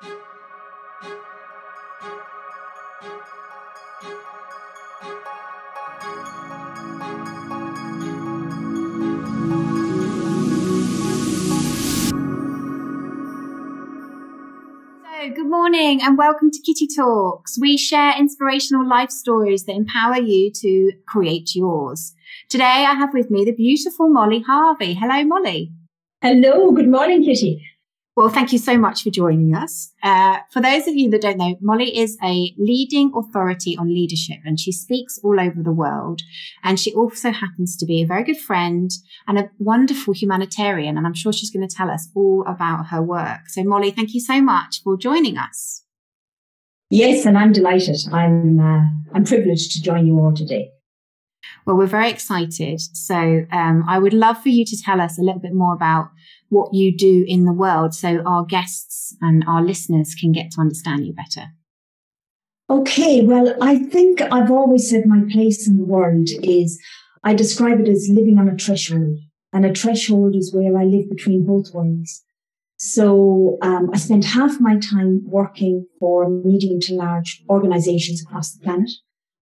Good morning and welcome to Kitty Talks. We share inspirational life stories that empower you to create yours. Today I have with me the beautiful Molly Harvey. Hello, Molly. Hello, good morning, Kitty. Well, thank you so much for joining us. For those of you that don't know, Molly is a leading authority on leadership and she speaks all over the world. And she also happens to be a very good friend and a wonderful humanitarian. And I'm sure she's going to tell us all about her work. So Molly, thank you so much for joining us. Yes, and I'm delighted. I'm privileged to join you all today. Well, we're very excited. So I would love for you to tell us a little bit more about what you do in the world so our guests and our listeners can get to understand you better. Okay, well, I think I've always said my place in the world is, I describe it as living on a threshold. And a threshold is where I live between both worlds. So I spend half my time working for medium to large organizations across the planet.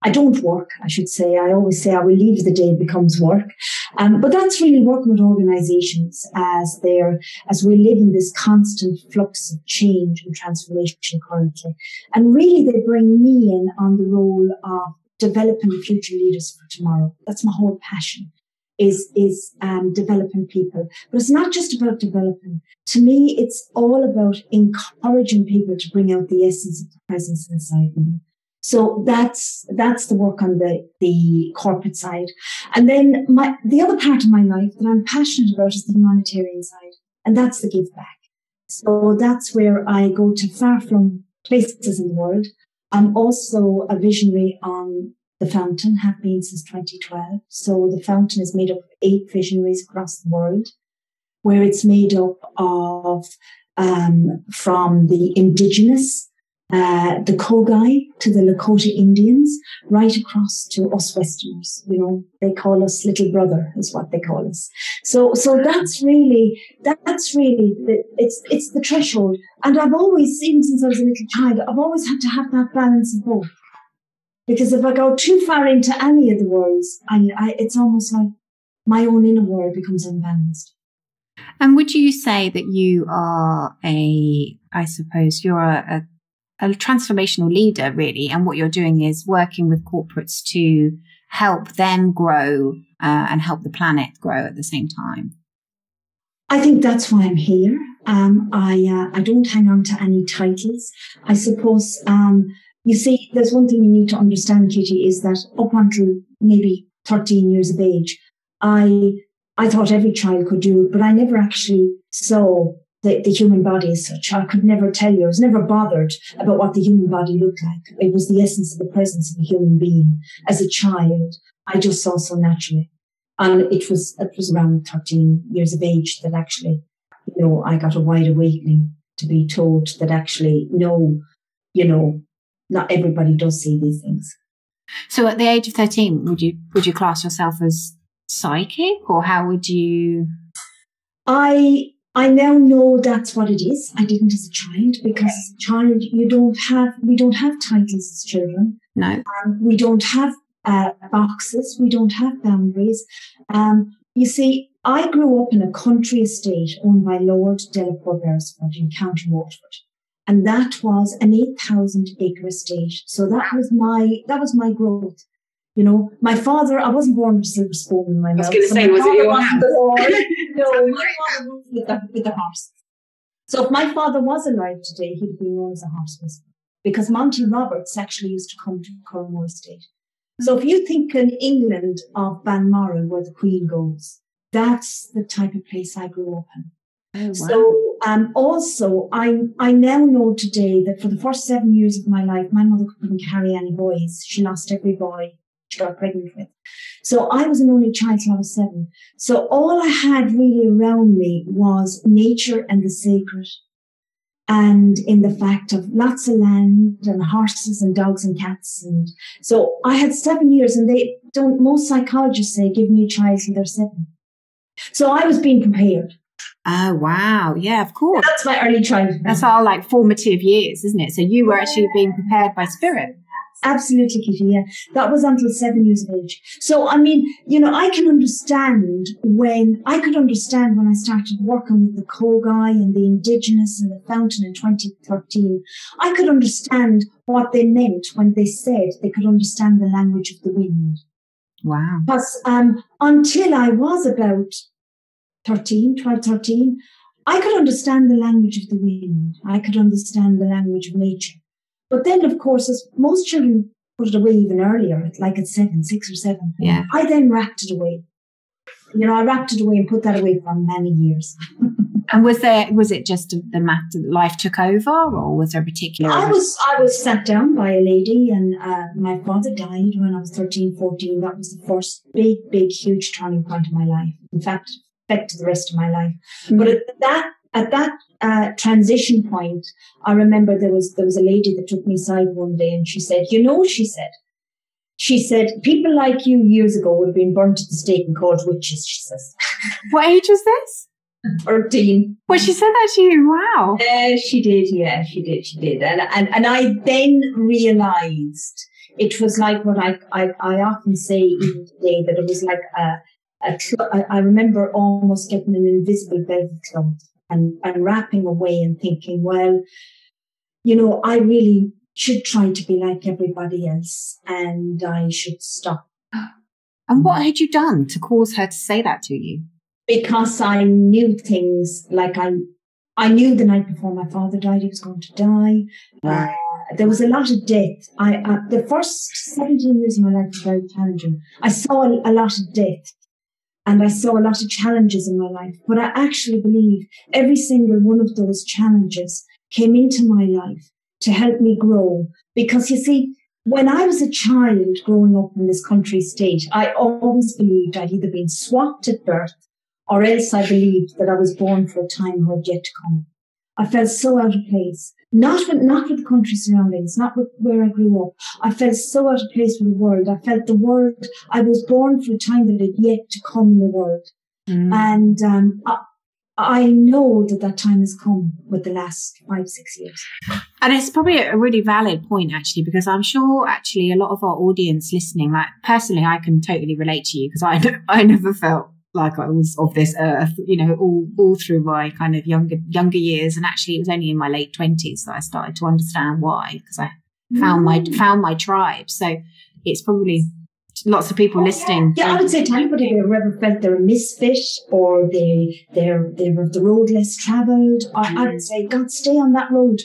I don't work, I should say. I always say I will leave the day it becomes work. But that's really working with organizations as we live in this constant flux of change and transformation currently. And really they bring me in on the role of developing the future leaders for tomorrow. That's my whole passion, is developing people. But it's not just about developing. To me, it's all about encouraging people to bring out the essence of the presence inside them. So that's the work on the corporate side. And then the other part of my life that I'm passionate about is the humanitarian side. And that's the give back. So that's where I go to far-flung places in the world. I'm also a visionary on the Fountain, have been since 2012. So the Fountain is made up of 8 visionaries across the world, where it's made up of from the indigenous, the Kogai to the Lakota Indians, right across to us Westerners. You know, they call us little brother, is what they call us. So that's really it's the threshold. And I've always, even since I was a little child, I've always had to have that balance of both. Because if I go too far into any of the worlds, it's almost like my own inner world becomes unbalanced. And would you say that you are you're a transformational leader, really, and what you're doing is working with corporates to help them grow and help the planet grow at the same time? I think that's why I'm here. I don't hang on to any titles. I suppose, you see, there's one thing you need to understand, Kitty, is that up until maybe 13 years of age, I thought every child could do it, but I never actually saw the human body as such. I could never tell you. I was never bothered about what the human body looked like. It was the essence of the presence of a human being. As a child, I just saw so naturally. And it was around 13 years of age that actually, I got a wide awakening to be told that actually, no, not everybody does see these things. So at the age of 13, would you class yourself as psychic, or how would you? I now know that's what it is. I didn't as a child, because as a child we don't have titles as children. No. We don't have boxes. We don't have boundaries. You see, I grew up in a country estate owned by Lord Delacour Beresford in County Waterford. And that was an 8,000 acre estate. So that was my growth. My father, I wasn't born with a silver spoon in my mouth. I was going to say, was it your house? No, my father moved with the horse. So if my father was alive today, he'd be known as a horse whisperer, because Monty Roberts actually used to come to Cornwall Estate. So if you think in England of Balmoral, where the Queen goes, that's the type of place I grew up in. Oh, wow. So also, I now know today that for the first 7 years of my life, my mother couldn't carry any boys. She lost every boy she got pregnant with. So I was an only child till I was 7. So all I had really around me was nature and the sacred, and in the fact of lots of land and horses and dogs and cats. And so I had 7 years, and most psychologists say, give me a child till they're 7. So I was being prepared. Oh, wow. Yeah, of course. That's my early childhood. That's our like formative years, isn't it? So you were actually being prepared by spirit. Absolutely, Kitty, yeah. That was until 7 years of age. So, I mean, I could understand when I started working with the Kogai and the indigenous and the fountain in 2013. I could understand what they meant when they said they could understand the language of the wind. Wow. Because until I was about 12, 13, I could understand the language of the wind. I could understand the language of nature. But then, of course, as most children put it away even earlier, like at 6 or 7, yeah. I then wrapped it away. I wrapped it away and put that away for many years. And was it just the matter that life took over, or was there a particular? I was sat down by a lady, and my father died when I was 13, 14. That was the first big, huge turning point in my life. In fact, affected the rest of my life. Mm-hmm. But at that transition point, I remember there was a lady that took me aside one day, and she said, she said, people like you years ago would have been burnt at the stake and called witches, she says. What age was this? 13. Well, she said that to you. Wow. She did. Yeah, she did. And I then realized it was like what I often say even today, that it was like I remember almost getting an invisible velvet cloth and wrapping away and thinking, well, I really should try to be like everybody else, and I should stop. And what had you done to cause her to say that to you? Because I knew things, like I knew the night before my father died, he was going to die. Right. There was a lot of death. The first 17 years of my life was very challenging. I saw a lot of death, and I saw a lot of challenges in my life. But I actually believe every single one of those challenges came into my life to help me grow. Because you see, when I was a child growing up in this country state, I always believed I'd either been swapped at birth, or else I believed that I was born for a time who had yet to come. I felt so out of place. Not with the country surroundings, not with where I grew up. I felt so out of place with the world. I felt the world, I was born for a time that had yet to come in the world. Mm. And I know that time has come with the last 5-6 years. And it's probably a really valid point, actually, because I'm sure actually a lot of our audience listening, like personally, I can totally relate to you, because I never felt like I was of this earth, all through my kind of younger years. And actually it was only in my late 20s that I started to understand why, because I found my tribe. So it's probably lots of people listening. Yeah, I would say to anybody who ever felt they're a misfit, or they're the road less travelled, I would say, God, stay on that road.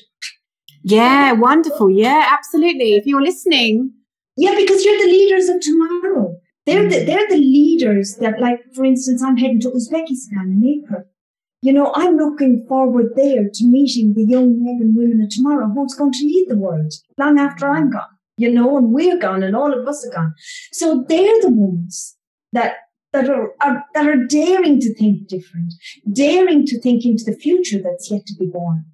Yeah, wonderful. Yeah, absolutely. If you're listening. Yeah, because you're the leaders of tomorrow. They're the leaders that, like, for instance, I'm heading to Uzbekistan in April. I'm looking forward there to meeting the young men and women of tomorrow who's going to lead the world long after I'm gone, and we're gone and all of us are gone. So they're the ones that are daring to think different, daring to think into the future that's yet to be born.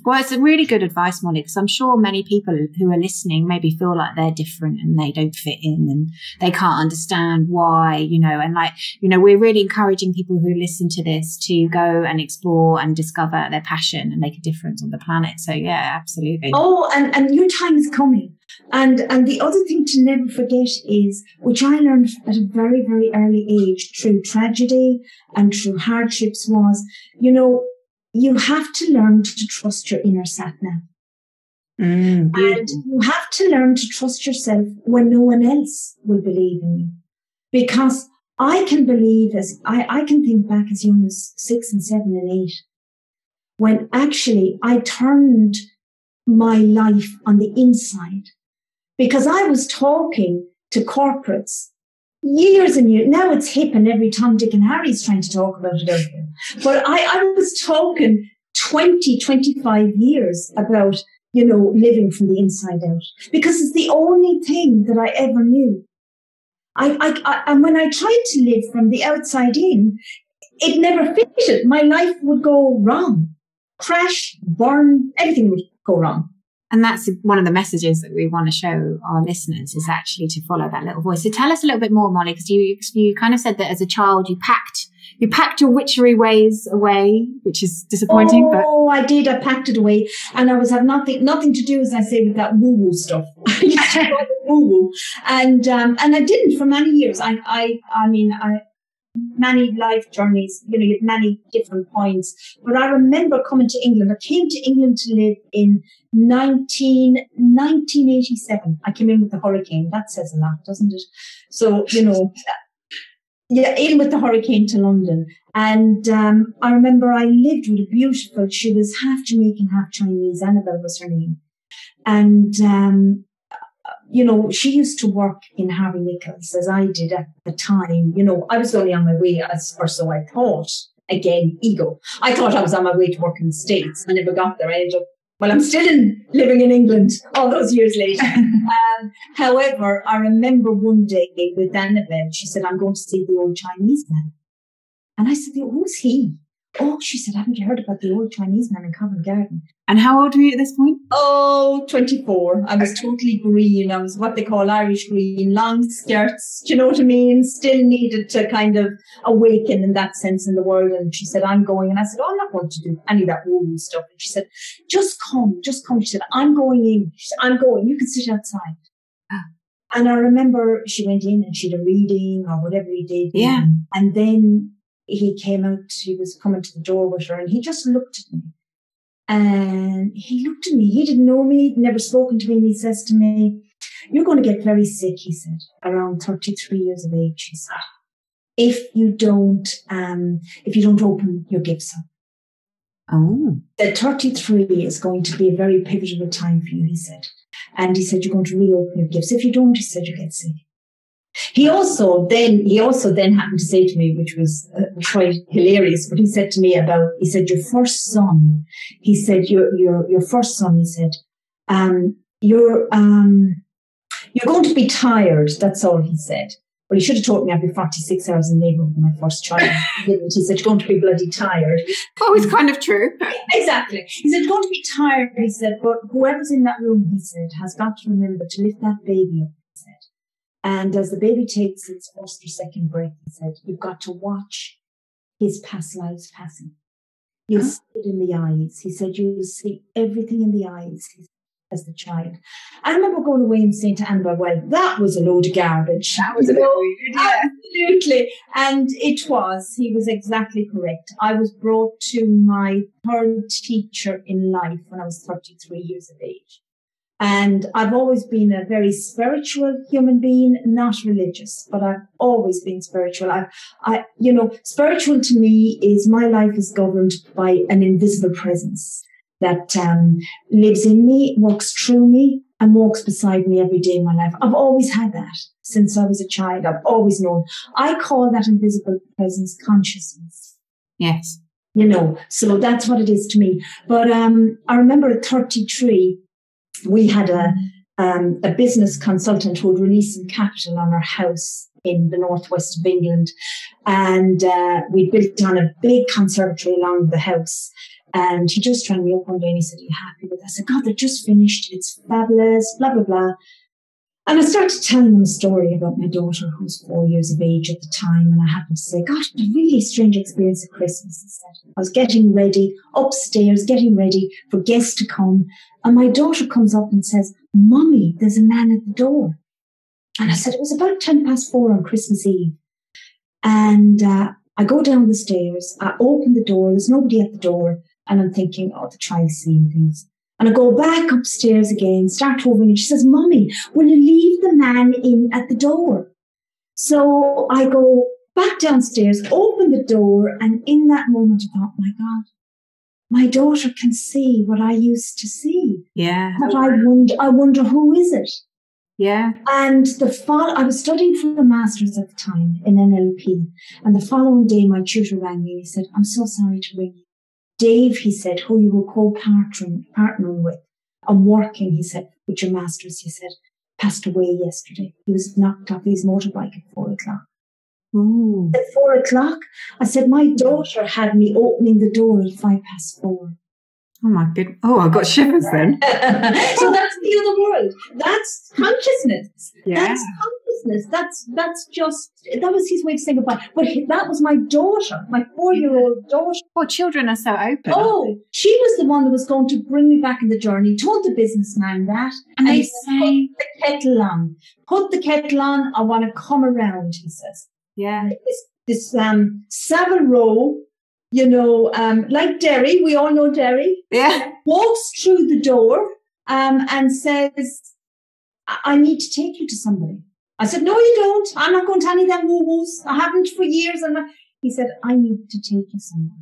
Well, it's a really good advice, Molly, because I'm sure many people who are listening maybe feel like they're different and they don't fit in and they can't understand why, and we're really encouraging people who listen to this to go and explore and discover their passion and make a difference on the planet. So yeah, absolutely. Oh, and your time is coming. And the other thing to never forget is, which I learned at a very, very early age through tragedy and through hardships, was, you have to learn to trust your inner sat-nav. And you have to learn to trust yourself when no one else will believe in you. Because I can believe, I can think back as young as 6 and 7 and 8, when actually I turned my life on the inside. Because I was talking to corporates years and years. Now it's hip and every Tom, Dick and Harry's trying to talk about it everywhere. But I was talking 25 years about, living from the inside out. Because it's the only thing that I ever knew. And when I tried to live from the outside in, it never fitted. My life would go wrong. Crash, burn, everything would go wrong. And that's one of the messages that we want to show our listeners, is actually to follow that little voice. So tell us a little bit more, Molly, because you kind of said that as a child you packed your witchery ways away, which is disappointing. Oh, I did. I packed it away, and I had nothing to do, as I say, with that woo-woo stuff. I used to call it woo-woo, and I didn't for many years. I mean, many life journeys, you have many different points. But I remember coming to England. I came to England to live in 1987. I came in with the hurricane. That says a lot, doesn't it? So, yeah, in with the hurricane to London. And I remember I lived with a beautiful, she was half Jamaican, half Chinese, Annabelle was her name. And, she used to work in Harvey, as I did at the time. I was only on my way, or so I thought. Again, ego. I thought I was on my way to work in the States. I never got there. I ended up, I'm still living in England all those years later. However, I remember one day with Annabelle, she said, I'm going to see the old Chinese man. And I said, who's he? Oh, she said, haven't you heard about the old Chinese man in Covent Garden? And how old were you at this point? Oh, 24. I was totally green. I was what they call Irish green, long skirts. Do you know what I mean? Still needed to kind of awaken in that sense in the world. And she said, I'm going. And I said, I'm not going to do any of that woo stuff. And she said, just come. She said, I'm going in. She said, I'm going. You can sit outside. And I remember she went in and she had a reading or whatever he did. Yeah. And then he came out, he was coming to the door with her, and he just looked at me. And he looked at me. He didn't know me, he'd never spoken to me, and he says to me, you're going to get very sick, he said, around 33 years of age, he said, if you don't open your gifts up. Oh. That 33 is going to be a very pivotal time for you, he said. And he said, you're going to reopen your gifts. If you don't, he said, you get sick. He also then happened to say to me, which was quite hilarious, but he said to me your first son, he said, your first son, he said, you're going to be tired. That's all he said. Well, he should have told me I'd be 46 hours in labour with my first child. He didn't. He said, you're going to be bloody tired. Oh, it's kind of true. Exactly. He said, you're going to be tired, he said, but whoever's in that room, he said, has got to remember to lift that baby up, he said. And as the baby takes its first or second breath, he said, you've got to watch his past lives passing. You'll see it in the eyes. He said, you'll see everything in the eyes as the child. I remember going away and saying to Annabelle, well, that was a load of garbage. That was a bit weird, yeah. Absolutely. And it was. He was exactly correct. I was brought to my third teacher in life when I was 33 years of age. And I've always been a very spiritual human being, not religious, but I've always been spiritual. Spiritual to me is my life is governed by an invisible presence that lives in me, works through me, and walks beside me every day in my life. I've always had that since I was a child. I've always known. I call that invisible presence consciousness. Yes. So that's what it is to me. But I remember at 33, we had a business consultant who would release some capital on our house in the northwest of England. And we built on a big conservatory along the house. And he just rang me up one day and he said, are you happy with that? I said, God, they're just finished. It's fabulous, blah, blah, blah. And I started telling him a story about my daughter, who was 4 years of age at the time. And I happened to say, gosh, a really strange experience at Christmas. He said, I was getting ready, upstairs, getting ready for guests to come. And my daughter comes up and says, Mummy, there's a man at the door. And I said, it was about 4:10 on Christmas Eve. And I go down the stairs, I open the door, there's nobody at the door. And I'm thinking, oh, the child's seeing things. And I go back upstairs again, start hovering, and she says, Mummy, will you leave the man in at the door? So I go back downstairs, open the door, and in that moment I thought, my God, my daughter can see what I used to see. Yeah. But I wonder who is it? Yeah. And I was studying for the Masters at the time in NLP. And the following day, my tutor rang me and he said, I'm so sorry to ring you. Dave, he said, who you were co-partnering with and working, he said, with your masters, he said, passed away yesterday. He was knocked off his motorbike at 4 o'clock. Ooh. At 4 o'clock, I said, my daughter had me opening the door at 4:05. Oh my goodness. Oh, I've got shivers then. So that's the other world. That's consciousness. Yeah. That's consciousness. That was his way to say goodbye. But that was my daughter, my 4-year-old daughter. Well, children are so open. Oh, she was the one that was going to bring me back in the journey, told the businessman that. And they he say, put the kettle on. Put the kettle on, I want to come around, he says. Yeah. This Savile Row, like Derry, we all know Derry. Yeah. Walks through the door and says, I need to take you to somebody. I said, no, you don't. I'm not going to any of them woo-woos. I haven't for years. He said, I need to take you somewhere.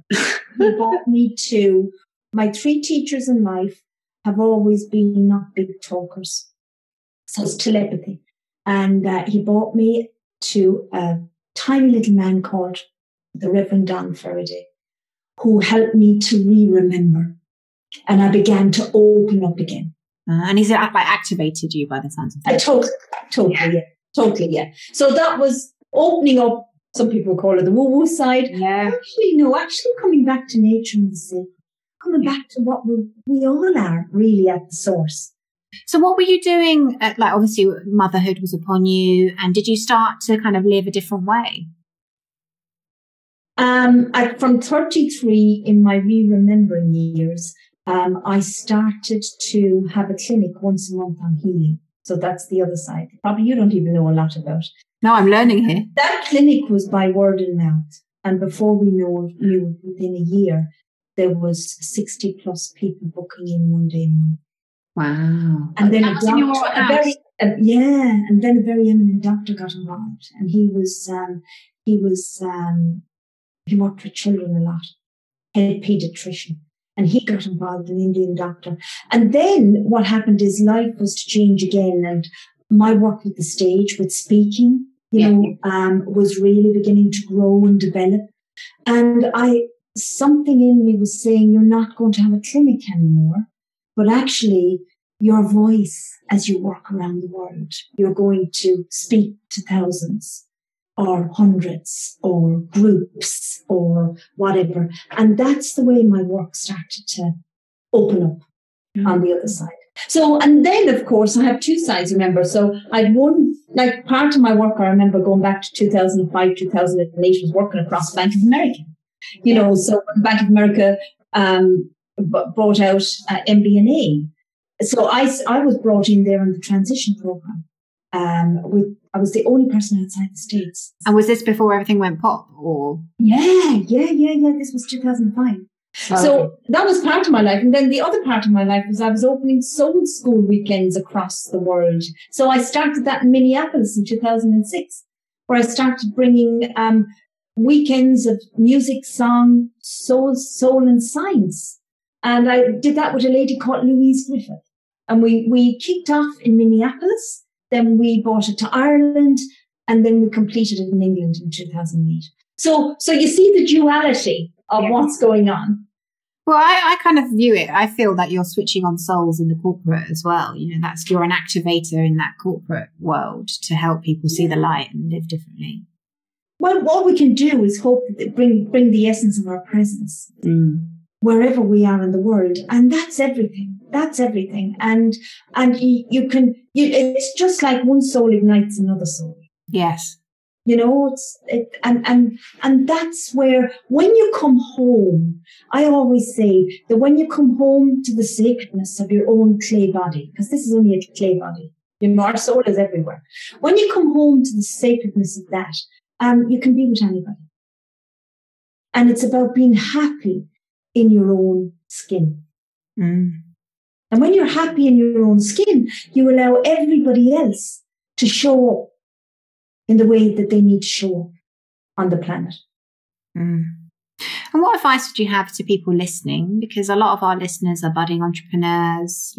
He brought me to, my 3 teachers in life have always been not big talkers. So it's telepathy. And he brought me to a tiny little man called the Reverend Don Faraday, who helped me to re-remember. And I began to open up again. And he's activated you by the sounds of things. Totally, yeah. So that was opening up. Some people call it the woo-woo side. Yeah. Actually coming back to nature and the sea. Coming back to what we all are really at the source. So what were you doing? Obviously motherhood was upon you, and did you start to kind of live a different way? From 33 in my re-remembering years, I started to have a clinic once a month on healing. So that's the other side. Probably you don't even know a lot about. No, I'm learning here. That clinic was by word of mouth. And before we knew within a year, there was 60 plus people booking in one day a month. Wow. And then and then a very eminent doctor got involved. And he worked with children a lot, head pediatrician. And he got involved, an Indian doctor. And then what happened is life was to change again. And my work with the stage, with speaking, was really beginning to grow and develop. And something in me was saying, you're not going to have a clinic anymore, but actually your voice as you walk around the world, you're going to speak to thousands or hundreds or groups or whatever. And that's the way my work started to open up on the other side. So, and then of course I have 2 sides, remember. So I'd one, like part of my work, I remember going back to 2005, 2008, was working across Bank of America. So Bank of America brought out MBNA. So I was brought in there in the transition program. I was the only person outside the States. And was this before everything went pop, or? Yeah. This was 2005. Oh, so okay. That was part of my life. And then the other part of my life was I was opening soul school weekends across the world. So I started that in Minneapolis in 2006, where I started bringing weekends of music, song, soul and science. And I did that with a lady called Louise Griffith. And we kicked off in Minneapolis. Then we brought it to Ireland, and then we completed it in England in 2008. So you see the duality of what's going on. Well, I kind of view it. I feel that you're switching on souls in the corporate as well. You're an activator in that corporate world to help people see the light and live differently. Well, what we can do is hope that bring the essence of our presence wherever we are in the world, and that's everything. That's everything. And you can, it's just like one soul ignites another soul. Yes. And that's where, when you come home, I always say that when you come home to the sacredness of your own clay body, because this is only a clay body, our soul is everywhere. When you come home to the sacredness of that, you can be with anybody. And it's about being happy in your own skin. And when you're happy in your own skin, you allow everybody else to show up in the way that they need to show up on the planet. And what advice would you have to people listening? Because a lot of our listeners are budding entrepreneurs.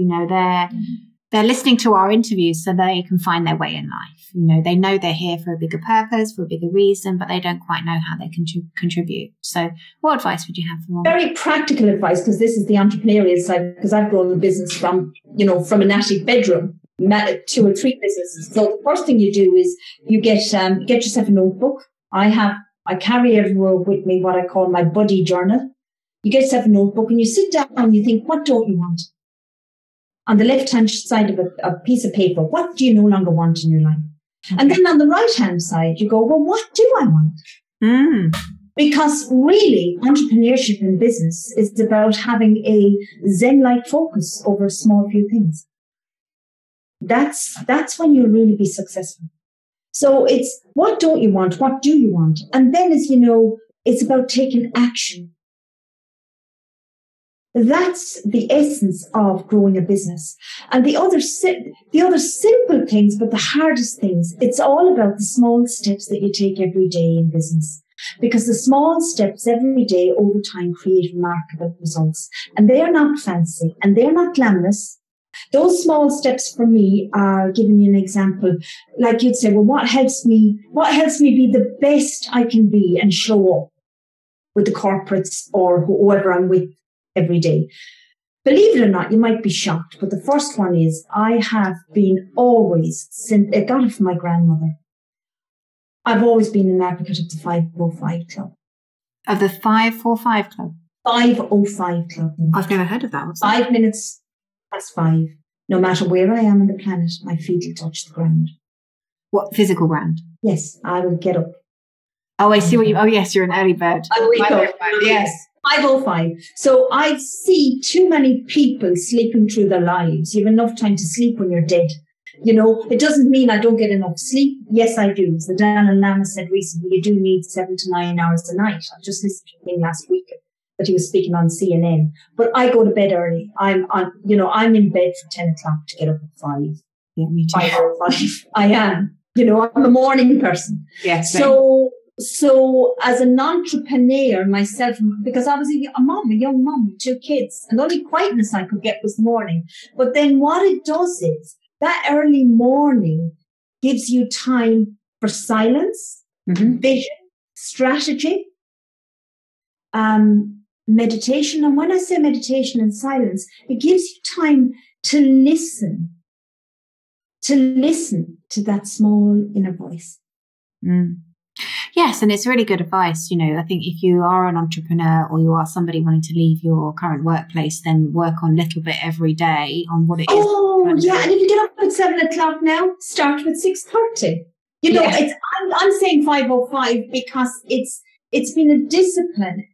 They're listening to our interviews so they can find their way in life. They know they're here for a bigger purpose, for a bigger reason, but they don't quite know how they can contribute. So what advice would you have for them? Very practical advice, because this is the entrepreneurial side, because I've grown the business from an attic bedroom, 2 or 3 businesses. So the first thing you do is you get yourself a notebook. I carry everywhere with me what I call my buddy journal. You get yourself a notebook and you sit down and you think, what don't you want? On the left-hand side of a piece of paper, what do you no longer want in your life? Okay. And then on the right-hand side, you go, well, what do I want? Because really, entrepreneurship in business is about having a Zen-like focus over a small few things. That's when you'll really be successful. So it's what don't you want? What do you want? And then, as you know, it's about taking action. That's the essence of growing a business. And the other simple things, but the hardest things, it's all about the small steps that you take every day in business. Because the small steps every day over time create remarkable results. And they are not fancy and they're not glamorous. Those small steps for me are, giving you an example, like you'd say, well, what helps me be the best I can be and show up with the corporates or whoever I'm with every day. Believe it or not, you might be shocked, but the first one is I have been always, since I got it from my grandmother, I've always been an advocate of the 505 Club. Of the 545 Club? 505 Club. I've never heard of that. What's 5 minutes past 5. No matter where I am on the planet, my feet will touch the ground. What, physical ground? Yes, I will get up. Oh, I see what you... Oh, yes, you're an early bird. I wake up. Yes. 5:05. So I see too many people sleeping through their lives. You have enough time to sleep when you're dead. You know, it doesn't mean I don't get enough sleep. Yes, I do. As the Dalai Lama said recently, you do need 7 to 9 hours a night. I just listened to him last week that he was speaking on CNN. But I go to bed early. I'm in bed for 10 o'clock to get up at 5. Yeah, me too. 5:05. I am. I'm a morning person. Yes. So as an entrepreneur myself, because I was a young mom with 2 kids, and the only quietness I could get was the morning. But then what it does is that early morning gives you time for silence, vision, strategy, meditation. And when I say meditation and silence, it gives you time to listen to that small inner voice. Yes, and it's really good advice. I think if you are an entrepreneur or you are somebody wanting to leave your current workplace, then work on a little bit every day on what it is. Oh, yeah. And if you get up at 7 o'clock now, start with 6:30. I'm saying 5:05 because it's been a discipline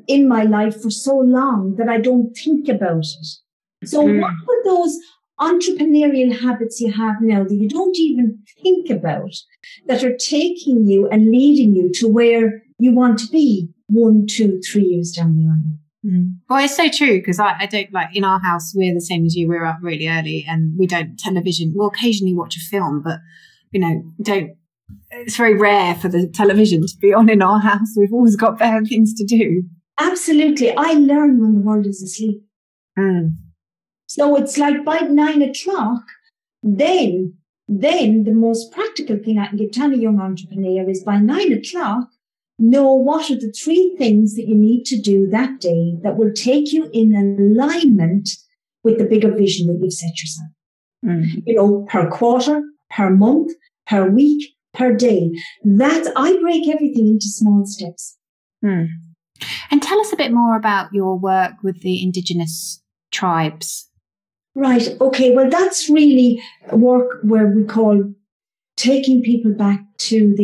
in my life for so long that I don't think about it. So what were those entrepreneurial habits you have now that you don't even think about that are taking you and leading you to where you want to be 1, 2, 3 years down the line? Well, it's so true because I don't in our house, we're the same as you. We're up really early and we don't television. We'll occasionally watch a film, but, it's very rare for the television to be on in our house. We've always got better things to do. Absolutely. I learn when the world is asleep. So it's like by 9 o'clock, then the most practical thing I can give to any young entrepreneur is by 9 o'clock, know what are the 3 things that you need to do that day that will take you in alignment with the bigger vision that you've set yourself. Per quarter, per month, per week, per day. That I break everything into small steps. And tell us a bit more about your work with the indigenous tribes. Right. Okay. Well, that's really work where we call taking people back to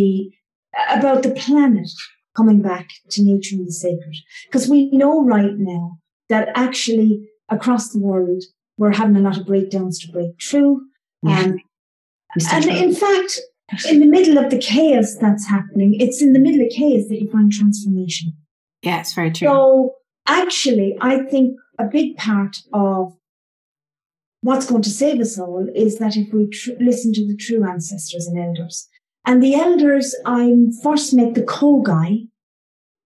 about the planet, coming back to nature and the sacred. Because we know right now that actually across the world, we're having a lot of breakdowns to break through. And in fact, in the middle of the chaos that's happening, it's in the middle of chaos that you find transformation. Yeah, it's very true. So actually, I think a big part of what's going to save us all is that if we listen to the true ancestors and elders. And the elders, I first met the Kogai,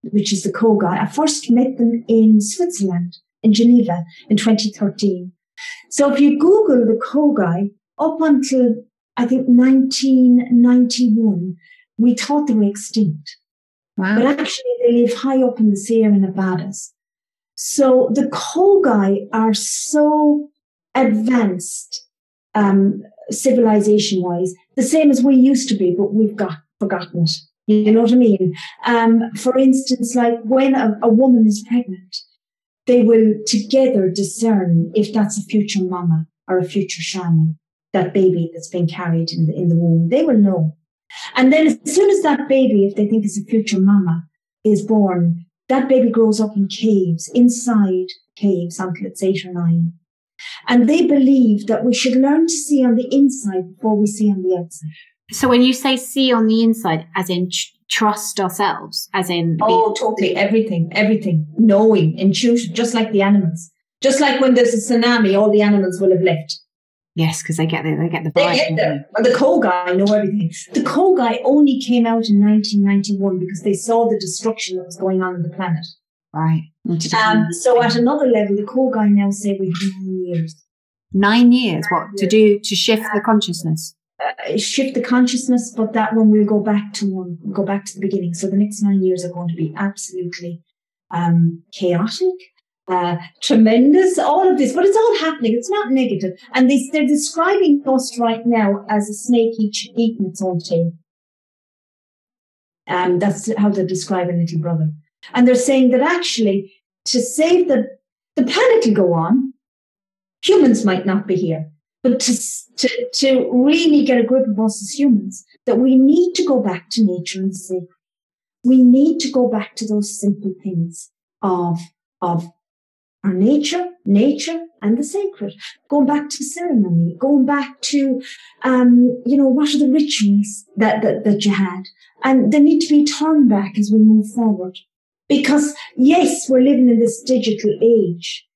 which is the Kogai. I first met them in Switzerland, in Geneva, in 2013. So if you Google the Kogai, up until, I think, 1991, we thought they were extinct. Wow. But actually, they live high up in the Sierra Nevadas. So the Kogai are so advanced civilization-wise, the same as we used to be, but we've forgotten it. You know what I mean? For instance, like when a woman is pregnant, they will together discern if that's a future mama or a future shaman, that baby that's been carried in the womb. They will know. And then as soon as that baby, if they think is a future mama, is born, that baby grows up in caves, inside caves until it's 8 or 9. And they believe that we should learn to see on the inside before we see on the outside. So when you say see on the inside, as in trust ourselves, as in... Oh, totally. Everything. Knowing, intuition, just like the animals. Just like when there's a tsunami, all the animals will have left. Yes, because they get the vibe. They get there. And the Kogai know everything. The Kogai only came out in 1991 because they saw the destruction that was going on the planet. Right. So at another level, the Kogai now say we have 9 years. 9 years? What? To shift the consciousness? Shift the consciousness, but that one we'll go back to the beginning. So the next 9 years are going to be absolutely chaotic. Tremendous, all of this, but it's all happening. It's not negative. And they're describing us right now as a snake eating its own tail. That's how they're describing little brother. And they're saying that actually, to save the planet will go on, humans might not be here, but to really get a grip of us as humans, that we need to go back to nature and say, we need to go back to those simple things of our nature and the sacred, going back to ceremony, going back to, what are the rituals that you had? And they need to be turned back as we move forward. Because yes, we're living in this digital age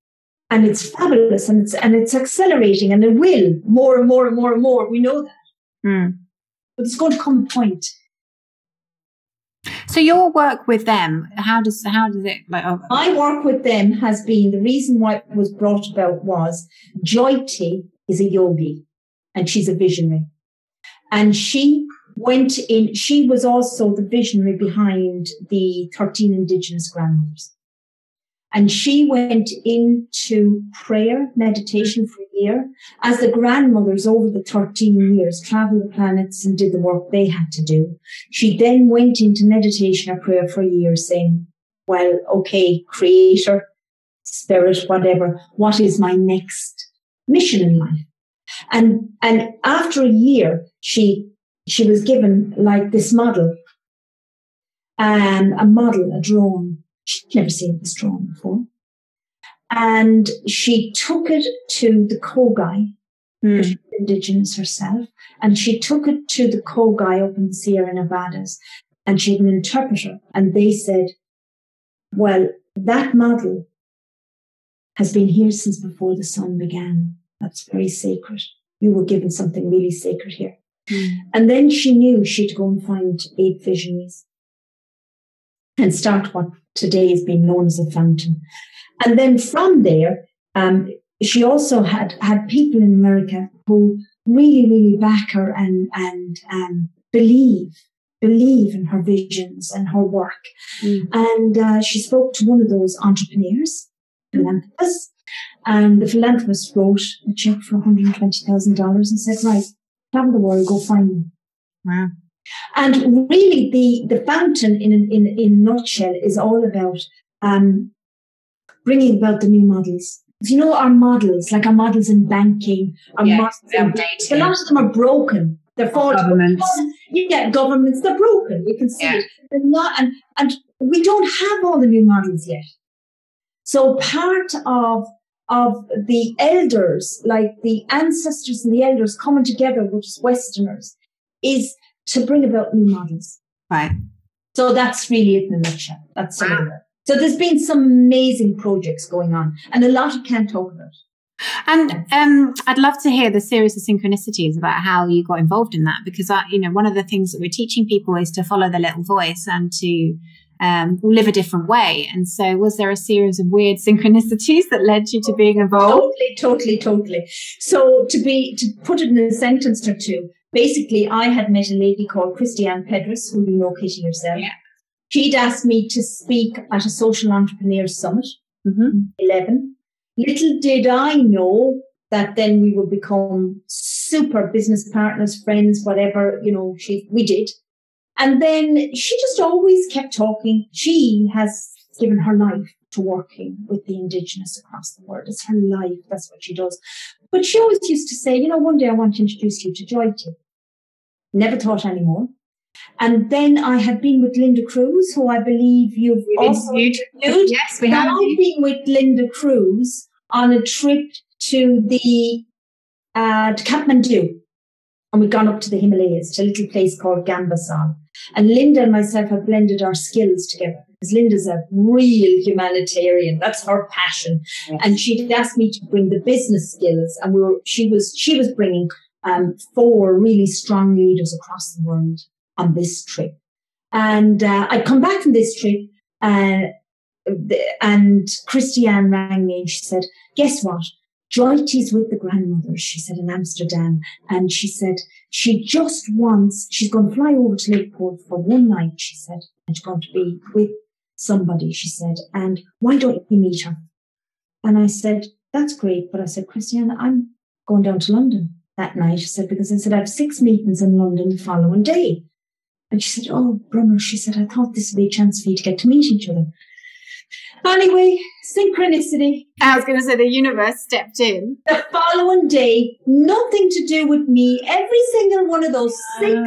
and it's fabulous and it's accelerating and it will more and more and more and more. We know that. Mm. But it's going to come a point. So your work with them, how does it like? Oh. My work with them has been, the reason why it was brought about was Jyoti is a yogi and she's a visionary. And she was also the visionary behind the 13 indigenous grandmothers. And she went into prayer, meditation for a year, as the grandmothers over the 13 years traveled the planets and did the work they had to do. She then went into meditation or prayer for a year saying, well, okay, creator, spirit, whatever, what is my next mission in life? And after a year, she was given like this model, a drone. She'd never seen this drone before. And she took it to the Kogai, she's indigenous herself, and she took it to the Kogai up in the Sierra Nevadas, and she had an interpreter, and they said, well, that model has been here since before the sun began. That's very sacred. We were given something really sacred here. And then she knew she'd go and find 8 visionaries and start what today has been known as a fountain. And then from there, she also had people in America who really, really back her and believe in her visions and her work. And she spoke to one of those entrepreneurs, philanthropists, and the philanthropist wrote a check for $120,000 and said, right, travel the world, go find them. Wow. And really, the fountain, in a nutshell, is all about bringing about the new models. You know, our models, like our models in banking, our models a lot of them are broken. They're false. Governments. Governments, they're broken. You can see it. They're not, and we don't have all the new models yet. So part of the elders, like the ancestors and the elders coming together with Westerners, is to bring about new models. Right. So that's really it in a nutshell. That's some of it. So there's been some amazing projects going on, and a lot I can't talk about. And I'd love to hear the series of synchronicities about how you got involved in that, because one of the things that we're teaching people is to follow their little voice and to live a different way. And so was there a series of weird synchronicities that led you to being involved? Totally. So to put it in a sentence or two, basically I had met a lady called Christiane Pedras, who you know, Kitty yourself. Yeah. She'd asked me to speak at a social entrepreneur summit, 11. Little did I know that then we would become super business partners, friends, whatever, we did. And then she just always kept talking. She has given her life to working with the indigenous across the world. It's her life. That's what she does. But she always used to say, one day I want to introduce you to Joyty. Never thought anymore. And then I had been with Linda Cruz, who I believe you've also interviewed. Yes, we have. I've been with Linda Cruz on a trip to the to Kathmandu. And we'd gone up to the Himalayas, to a little place called Gambasam. And Linda and myself have blended our skills together, because Linda's a real humanitarian. That's her passion. Yes. And she'd asked me to bring the business skills. And she was bringing 4 really strong leaders across the world on this trip. And I'd come back from this trip, and Christiane rang me and she said, guess what? Joyty's with the grandmothers, she said, in Amsterdam. And she said, she's going to fly over to Lakeport for one night, she said, and she's going to be with somebody, she said, and why don't you meet her? And I said, that's great. But I said, Christiane, I'm going down to London that night, she said, because I said, I have 6 meetings in London the following day. And she said, oh, Brummer, she said, I thought this would be a chance for you to get to meet each other. Anyway, synchronicity. I was going to say the universe stepped in. The following day, nothing to do with me. Every single one of those 6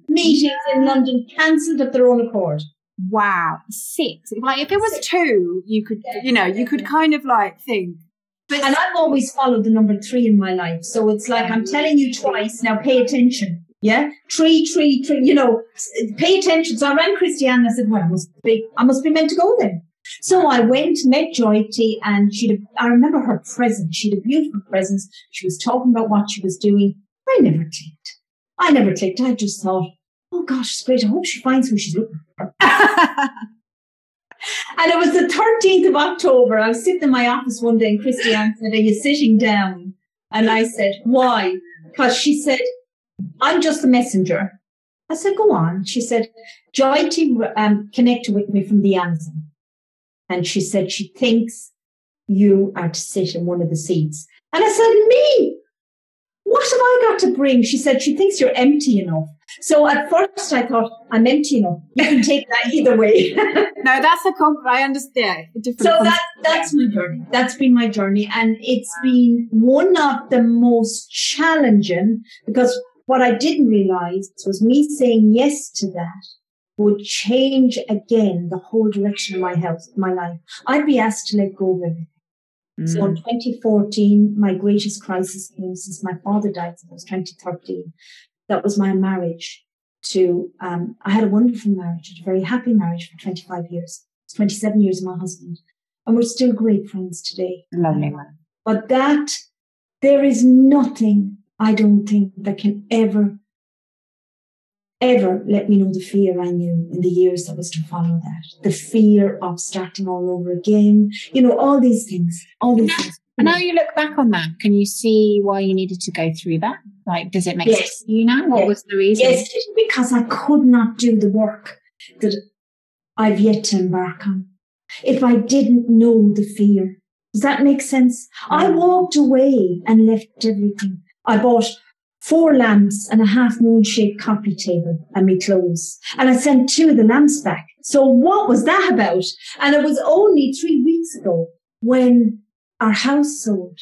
meetings in London cancelled of their own accord. Wow, 6. Like if it was 2, you could, you could kind of like think. And I've always followed the number 3 in my life. So it's like I'm telling you twice, now pay attention. Yeah, 3, 3, 3, pay attention. So I rang Christiane and I said, well, I must be meant to go then. So I went, met Joyty, and I remember her presence. She had a beautiful presence. She was talking about what she was doing. I never clicked. I just thought, oh gosh, it's great. I hope she finds who she's looking for. And it was the 13th of October. I was sitting in my office one day and Christiane said, are you sitting down? And I said, why? Because she said, I'm just a messenger. I said, go on. She said, Joyty connected with me from the Amazon. And she said, she thinks you are to sit in one of the seats. And I said, me? What have I got to bring? She said, she thinks you're empty enough. So at first I thought, I'm empty enough. You can take that either way. No, that's I understand. So that's my journey. That's been my journey. And it's been one of the most challenging, because what I didn't realize was me saying yes to that would change again the whole direction of my life. I'd be asked to let go of everything. So in 2014, my greatest crisis came since my father died. So it was 2013. That was my marriage I had a wonderful marriage, a very happy marriage for 25 years. It's 27 years with my husband. And we're still great friends today. Lovely man. But there is nothing, I don't think, that can ever let me know the fear I knew in the years that was to follow that. The fear of starting all over again. All these things. And now you look back on that, can you see why you needed to go through that? Like, does it make sense to you now? What was the reason? Yes, because I could not do the work that I've yet to embark on if I didn't know the fear. Does that make sense? I walked away and left everything. I bought 4 lamps and a half-moon-shaped coffee table and my clothes. And I sent 2 of the lamps back. So what was that about? And it was only 3 weeks ago when our house sold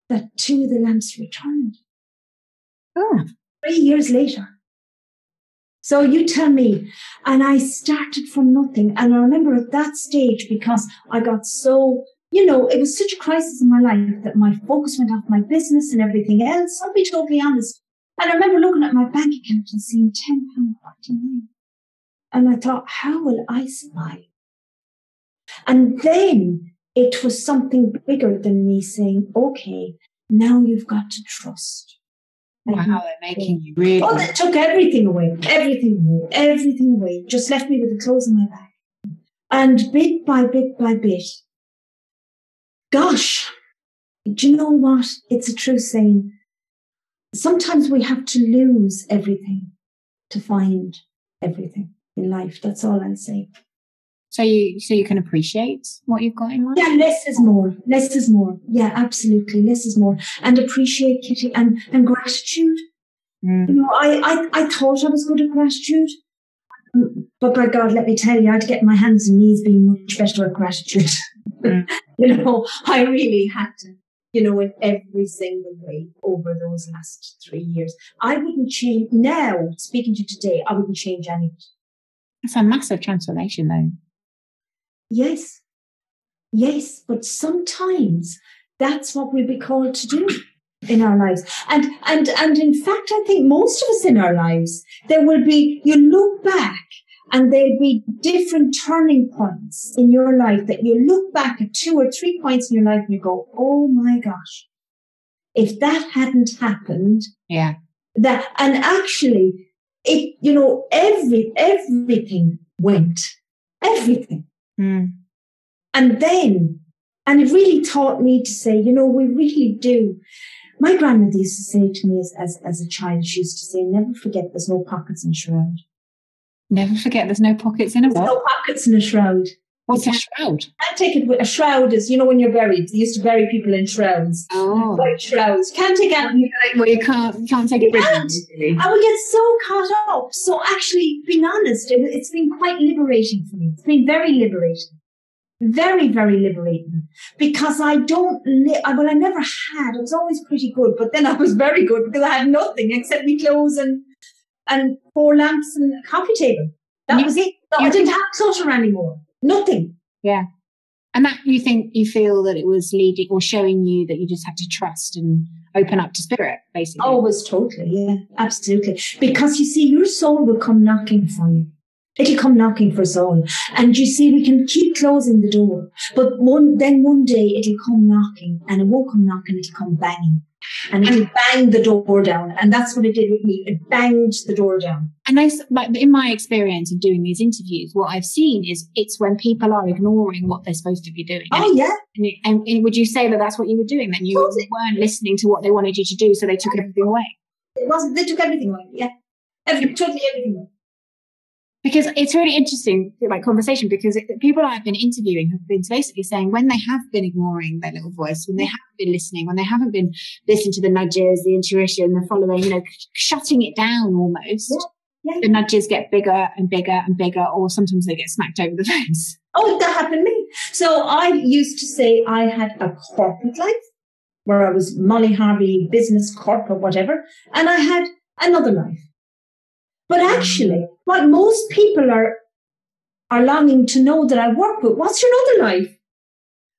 that 2 of the lamps returned. Oh. 3 years later. So you tell me. And I started from nothing. And I remember at that stage, because I got so, it was such a crisis in my life that my focus went off my business and everything else. I'll be totally honest. And I remember looking at my bank account and seeing £10.49. And I thought, how will I survive? And then it was something bigger than me saying, okay, now you've got to trust. Wow, they're making you really... Oh, that took everything away. Just left me with the clothes on my back. And bit by bit, gosh, do you know what? It's a true saying. Sometimes we have to lose everything to find everything in life. That's all I'll say. So you can appreciate what you've got in life? Yeah, less is more. Less is more. Yeah, absolutely. Less is more. And appreciate, Kitty, and gratitude. I thought I was good at gratitude. But by God, let me tell you, I'd get my hands and knees being much better at gratitude. I really had to, in every single way over those last 3 years. I wouldn't change, now, speaking to you today, I wouldn't change anything. That's a massive transformation, though. Yes, but sometimes that's what we'll be called to do in our lives. And in fact, I think most of us in our lives, there will be, you look back and there'll be different turning points in your life that you look back at 2 or 3 points in your life and you go, oh my gosh, if that hadn't happened. Yeah. And actually, everything went. Everything. Mm. And it really taught me to say, we really do. My grandmother used to say to me as a child, she used to say, never forget there's no pockets in a shroud. Never forget there's no pockets in a what? There's no pockets in a shroud. What's a shroud? I take it with a shroud is, when you're buried. They used to bury people in shrouds. Oh. White shrouds. Can't take out. Well, you can't take it with you. I would get so caught up. So actually, being honest, it's been quite liberating for me. It's been very liberating. Very, very liberating. Because I never had. I was always pretty good, but then I was very good because I had nothing except my clothes and 4 lamps and a coffee table. That was it. So I didn't have clutter anymore. Nothing. Yeah. And that you feel that it was leading or showing you that you just had to trust and open up to spirit, basically. Always, totally. Yeah, absolutely. Because you see, your soul will come knocking for you. It'll come knocking for us all. And you see, we can keep closing the door. But one day it'll come knocking, and it won't come knocking, it'll come banging. And it'll bang the door down. And that's what it did with me. It banged the door down. And in my experience of doing these interviews, what I've seen is it's when people are ignoring what they're supposed to be doing. Oh, yeah. And would you say that that's what you were doing? That you weren't listening to what they wanted you to do, so they took everything away? It wasn't. They took everything away. Yeah. Totally everything away. Because it's really interesting, conversation, because people I've been interviewing have been basically saying when they have been ignoring their little voice, when they haven't been listening, when they haven't been listening to the nudges, the intuition, the following, shutting it down almost, the nudges get bigger and bigger and bigger, or sometimes they get smacked over the face. Oh, that happened to me. So I used to say I had a corporate life where I was Molly Harvey, business, corporate, whatever, and I had another life. But actually, what most people are longing to know that I work with, what's your other life?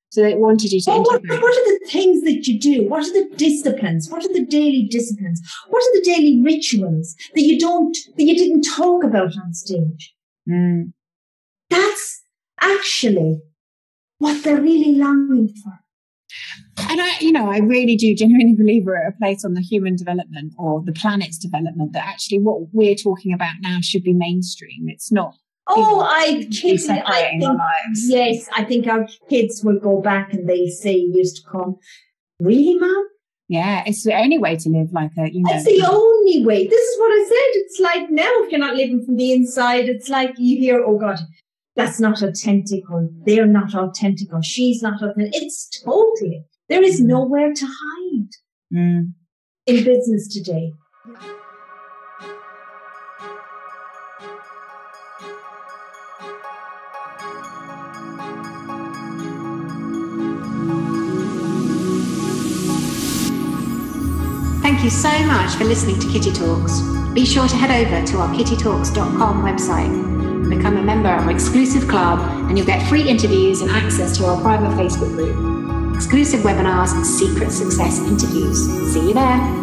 So they wanted you to integrate. What are the things that you do? What are the disciplines? What are the daily disciplines? What are the daily rituals that you didn't talk about on stage? Mm. That's actually what they're really longing for. And I really do genuinely believe we're at a place on the human development or the planet's development that actually what we're talking about now should be mainstream. It's not. I think yes, I think our kids will go back and they'll say years to come, really, Mom? Yeah, it's the only way to live It's the only way. This is what I said. It's like now if you're not living from the inside, it's like you hear, oh God, that's not authentic, or they're not authentic, or she's not authentic. It's totally. There is nowhere to hide in business today. Thank you so much for listening to Kitty Talks. Be sure to head over to our kittytalks.com website and become a member of our exclusive club, and you'll get free interviews and access to our private Facebook group, exclusive webinars and secret success interviews. See you there.